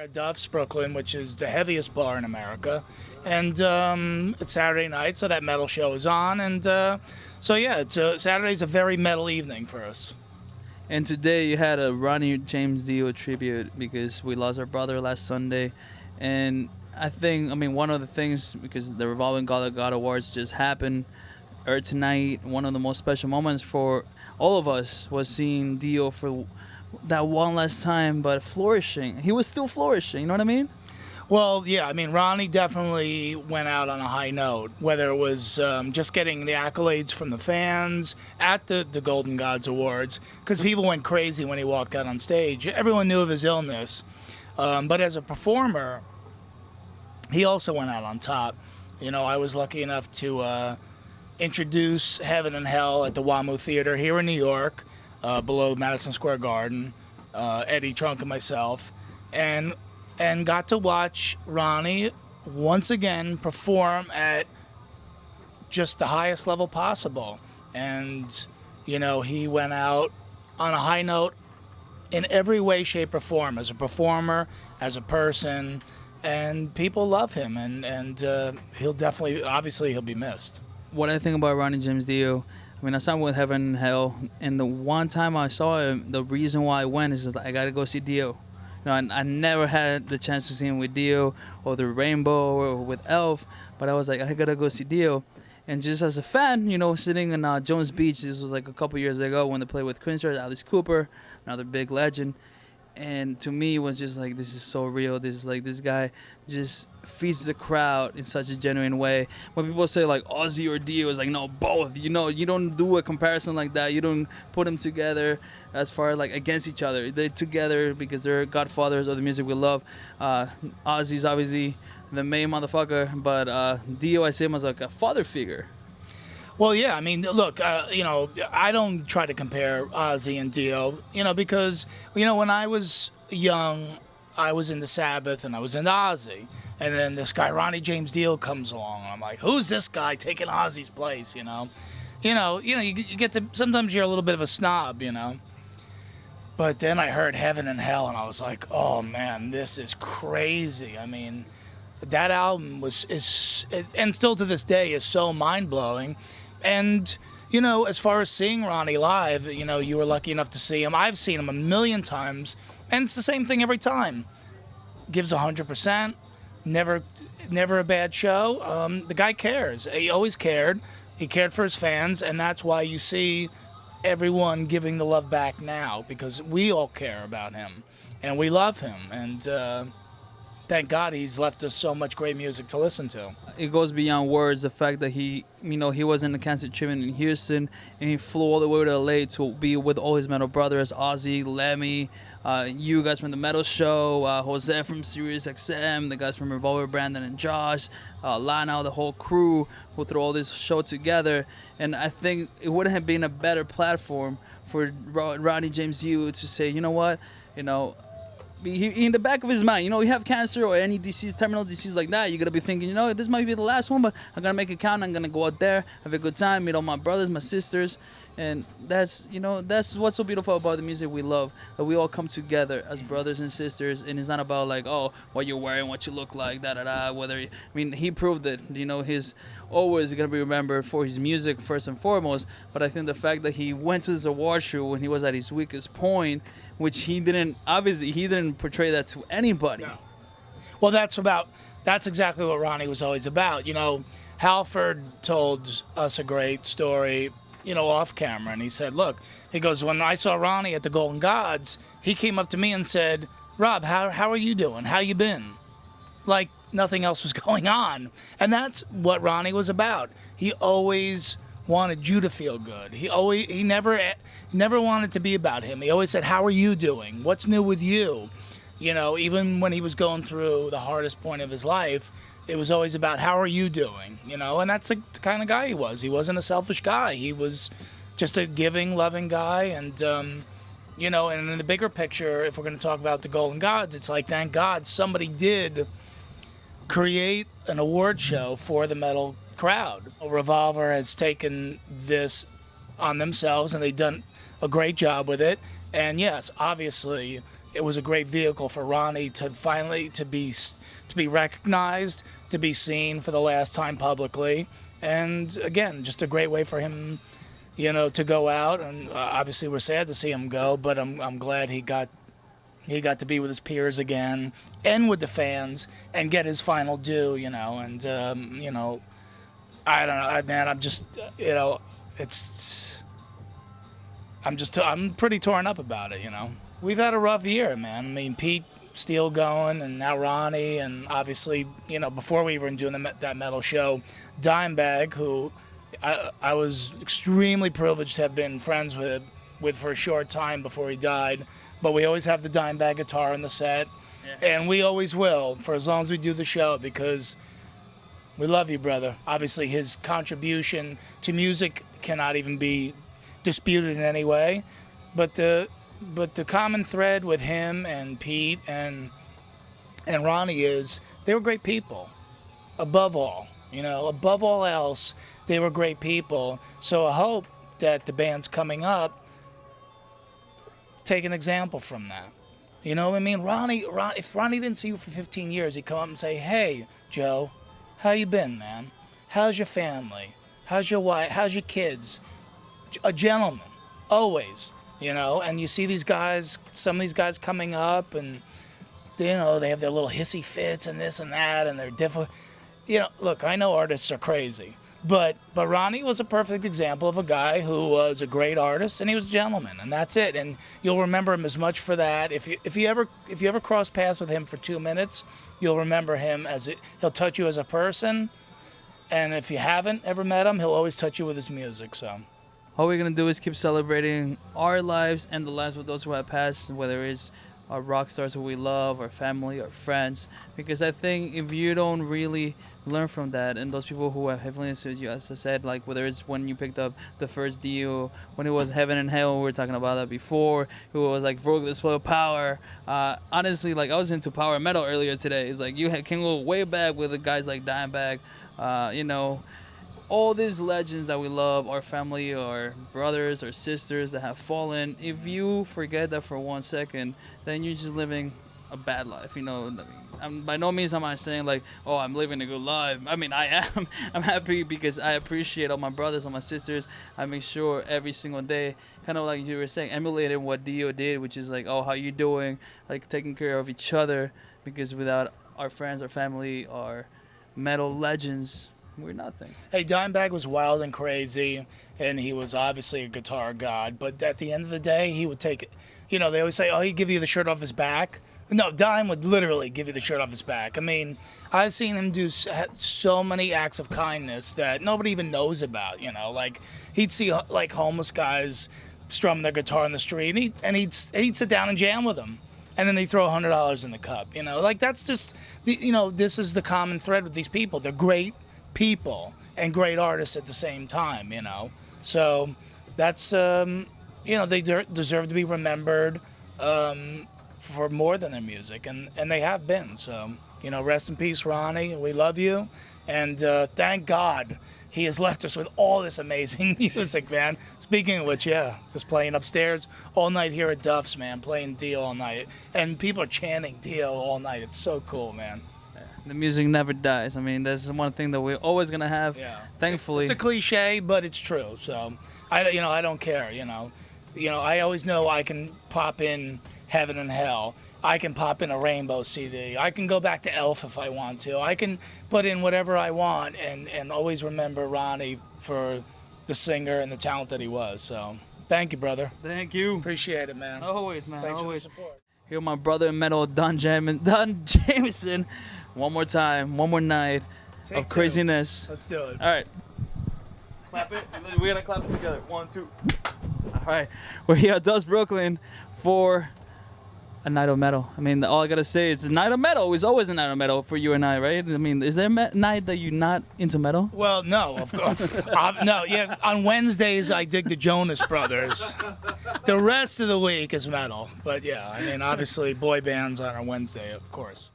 at Duff's, Brooklyn, which is the heaviest bar in America. And it's Saturday night, so that metal show is on. And so, yeah, Saturday's a very metal evening for us. And today you had a Ronnie James Dio tribute because we lost our brother last Sunday. And I mean, one of the things, because the Revolver Golden God Awards just happened tonight, one of the most special moments for all of us was seeing Dio for that one last time, but flourishing. He was still flourishing, you know what I mean? Well, yeah, I mean, Ronnie definitely went out on a high note, whether it was just getting the accolades from the fans at the Golden Gods Awards, because people went crazy when he walked out on stage. Everyone knew of his illness. But as a performer, he also went out on top. You know, I was lucky enough to introduce Heaven and Hell at the WAMU Theater here in New York, below Madison Square Garden, Eddie Trunk and myself, and got to watch Ronnie once again perform at just the highest level possible. And, you know, he went out on a high note in every way, shape, or form, as a performer, as a person, and people love him, and he'll definitely, obviously, he'll be missed. What I think about Ronnie James Dio, I mean, I saw him with Heaven and Hell, and the one time I saw him, the reason why I went is I got to go see Dio. You know, I never had the chance to see him with Dio or the Rainbow or with Elf, but I was like, I got to go see Dio. And just as a fan, you know, sitting in Jones Beach, this was like a couple years ago when they played with Queen Stars, Alice Cooper, another big legend. And to me, it was just like, this is so real. This is like, this guy just feeds the crowd in such a genuine way. When people say like Ozzy or Dio, it's like, no, both. You know, you don't do a comparison like that. You don't put them together as far as like against each other. They're together because they're godfathers of the music we love. Ozzy's obviously the main motherfucker, but Dio, I see him as like a father figure. Well, yeah, I mean, look, you know, I don't try to compare Ozzy and Dio, you know, because, you know, when I was young, I was into Sabbath and I was into Ozzy. And then this guy, Ronnie James Dio, comes along. And I'm like, who's this guy taking Ozzy's place, you know? You get to, sometimes you're a little bit of a snob, you know? But then I heard Heaven and Hell, and I was like, oh, man, this is crazy. I mean, that album is and still to this day, is so mind-blowing. And, you know, as far as seeing Ronnie live, you know, you were lucky enough to see him. I've seen him a million times, and it's the same thing every time. Gives 100%, never a bad show. The guy cares. He always cared. He cared for his fans, and that's why you see everyone giving the love back now, because we all care about him, and we love him, and thank God he's left us so much great music to listen to. It goes beyond words. The fact that he was in the cancer treatment in Houston, and he flew all the way to LA to be with all his metal brothers, Ozzy, Lemmy, you guys from the metal show, Jose from Sirius XM, the guys from Revolver, Brandon and Josh, Lana, the whole crew who threw all this show together. And I think it wouldn't have been a better platform for Ronnie James Dio to say, you know what, you know, in the back of his mind, you know, you have cancer or any disease, terminal disease like that, you're going to be thinking, you know, this might be the last one, but I'm going to make it count. I'm going to go out there, have a good time, meet all my brothers, my sisters. And that's, you know, that's what's so beautiful about the music we love, that we all come together as brothers and sisters. And it's not about like, oh, what you're wearing, what you look like, da-da-da, whether, I mean, he proved that, you know, he's always going to be remembered for his music first and foremost. But I think the fact that he went to this award show when he was at his weakest point, which he didn't portray that to anybody. No. Well, that's exactly what Ronnie was always about. You know, Halford told us a great story, you know, off camera, and he said, look, he goes, when I saw Ronnie at the Golden Gods, he came up to me and said, Rob, how are you doing? How you been? Like nothing else was going on. And that's what Ronnie was about. He always wanted you to feel good. He never wanted to be about him. He always said, how are you doing? What's new with you? You know, even when he was going through the hardest point of his life, it was always about, how are you doing? You know, and that's the kind of guy he was. He wasn't a selfish guy. He was just a giving, loving guy. And, you know, and in the bigger picture, if we're going to talk about the Golden Gods, it's like, thank God somebody did create an award show for the metal crowd. Revolver has taken this on themselves, and they've done a great job with it. And yes, obviously, it was a great vehicle for Ronnie to finally to be recognized, to be seen for the last time publicly, and again, just a great way for him, to go out. And obviously, we're sad to see him go, but I'm glad he got to be with his peers again and with the fans and get his final due, and I don't know, man. I'm just, I'm pretty torn up about it, We've had a rough year, man. I mean, Pete still going, and now Ronnie, and obviously, before we were doing that metal show, Dimebag, who I was extremely privileged to have been friends with for a short time before he died. But we always have the Dimebag guitar in the set, yes. And we always will for as long as we do the show, because we love you, brother. Obviously, his contribution to music cannot even be disputed in any way, but the common thread with him and Pete and Ronnie is they were great people. Above all else, they were great people. So I hope that the bands coming up take an example from that. You know what I mean? Ronnie, if Ronnie didn't see you for 15 years, he'd come up and say, "Hey, Joe, how you been, man? How's your family? How's your wife? How's your kids?" A gentleman, always, And you see these guys, some of these guys coming up, and they have their little hissy fits and this and that, and they're different. Look, I know artists are crazy, but Ronnie was a perfect example of a guy who was a great artist, and he was a gentleman, and that's it. And you'll remember him as much for that. If you ever cross paths with him for 2 minutes, you'll remember him he'll touch you as a person, and if you haven't ever met him, he'll always touch you with his music. So all we're going to do is keep celebrating our lives and the lives of those who have passed, whether it's our rock stars who we love, our family, our friends. Because I think if you don't really learn from that, and those people who have heavily influenced you, as I said, like whether it's when you picked up the first Dio, when it was Heaven and Hell, we were talking about that before, who was like Vogue Display of Power. Honestly, like I was into power metal earlier today. It's like you can go way back with the guys like Dimebag, all these legends that we love, our family, our brothers, our sisters that have fallen. If you forget that for 1 second, then you're just living a bad life. By no means am I saying like, oh, I'm living a good life. I mean, I am. I'm happy because I appreciate all my brothers, all my sisters. I make sure every single day, kind of like you were saying, emulating what Dio did, which is like, oh, how you doing? Like taking care of each other, because without our friends, our family, our metal legends, we're nothing. Hey, Dimebag was wild and crazy, and he was obviously a guitar god. But at the end of the day, he would take it. They always say, oh, he'd give you the shirt off his back. No, Dime would literally give you the shirt off his back. I mean, I've seen him do so many acts of kindness that nobody even knows about. Like he'd see like homeless guys strumming their guitar in the street, and he'd sit down and jam with them. And then they throw $100 in the cup. Like that's just this is the common thread with these people. They're great people and great artists at the same time, So that's, they deserve to be remembered for more than their music, and they have been. So, rest in peace, Ronnie. We love you, and thank God he has left us with all this amazing music, man. Speaking of which, just playing upstairs all night here at Duff's, man, playing Dio all night. And people are chanting Dio all night. It's so cool, man. The music never dies. I mean, this is one thing that we're always gonna have. Yeah. Thankfully, it's a cliche, but it's true. So I don't care. I always know I can pop in Heaven and Hell. I can pop in a Rainbow CD. I can go back to Elf if I want to. I can put in whatever I want, and always remember Ronnie for the singer and the talent that he was. So thank you, brother. Thank you. Appreciate it, man. Always, man. Thanks always. for the support. Here, my brother in metal, Don Jamieson. One more time, one more night of craziness. Let's do it. All right. Clap it. We're going to clap it together. 1, 2. All right. We're here at Dust, Brooklyn for a night of metal. I mean, all I got to say is a night of metal. It's always a night of metal for you and I, right? I mean, is there a night that you're not into metal? Well, no, of course. No, yeah. On Wednesdays, I dig the Jonas Brothers. The rest of the week is metal. But, yeah, I mean, obviously, boy bands on a Wednesday, of course.